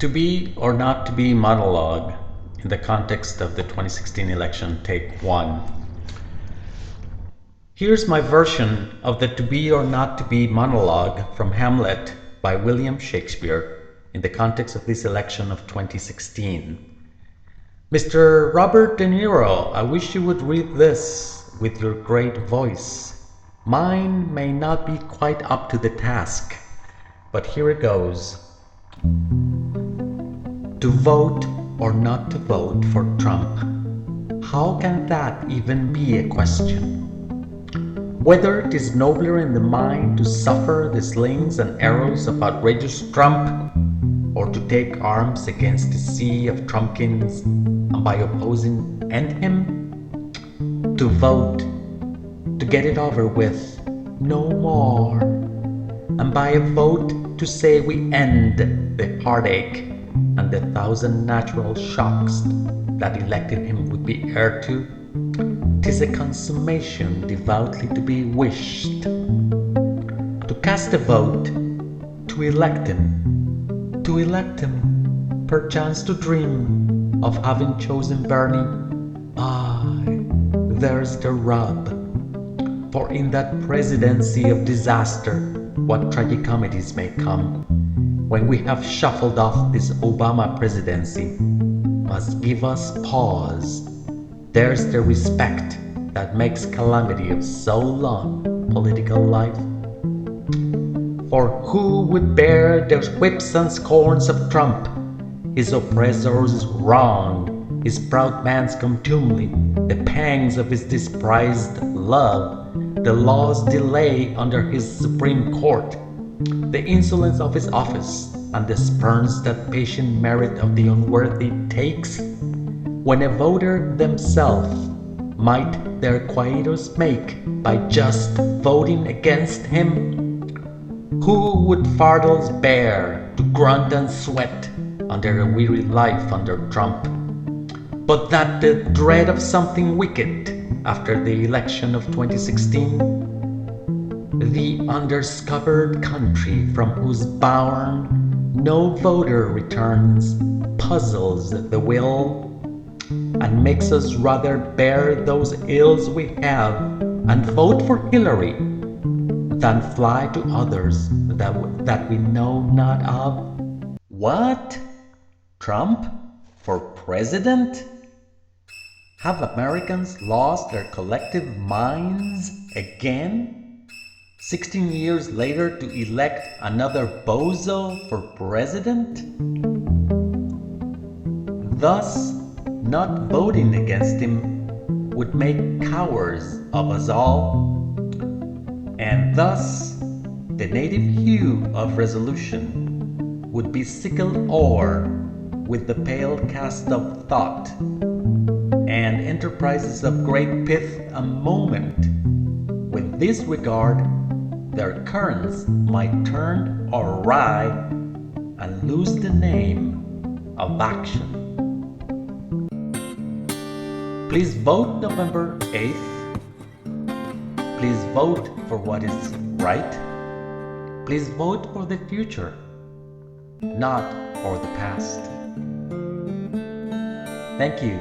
To be or not to be monologue in the context of the 2016 election, take 1. Here's my version of the to be or not to be monologue from Hamlet by William Shakespeare in the context of this election of 2016. Mr. Robert DeNiro, I wish you would read this with your great voice. Mine may not be quite up to the task, but here it goes. To vote or not to vote for Trump, how can that even be a question? Whether it is nobler in the mind to suffer the slings and arrows of outrageous Trump, or to take arms against the sea of Trumpkins, and by opposing end him, to vote, to get it over with, no more, and by a vote to say we end the heartache and the 1,000 natural shocks that elected him would be heir to. 'Tis a consummation devoutly to be wished. To cast a vote, to elect him, perchance to dream of having chosen Bernie. Aye, there's the rub. For in that presidency of disaster, what tragicomedies may come, when we have shuffled off this Obama presidency, must give us pause. There's the respect that makes calamity of so long political life. For who would bear the whips and scorns of Trump, his oppressor's wrong, his proud man's contumely, the pangs of his despised love, the law's delay under his Supreme Court, the insolence of his office, and the spurns that patient merit of the unworthy takes, when a voter themselves might their quietus make by just voting against him? Who would fardels bear to grunt and sweat under a weary life under Trump, but that the dread of something wicked after the election of 2016? The undiscovered country from whose bourne no voter returns puzzles the will, and makes us rather bear those ills we have and vote for Hillary than fly to others that we know not of. What? Trump for president? Have Americans lost their collective minds again? 16 years later to elect another bozo for president? Thus, not voting against him would make cowards of us all, and thus the native hue of resolution would be sickled o'er with the pale cast of thought, and enterprises of great pith and moment with this regard their currents might turn awry and lose the name of action. Please vote November 8th. Please vote for what is right. Please vote for the future, not for the past. Thank you.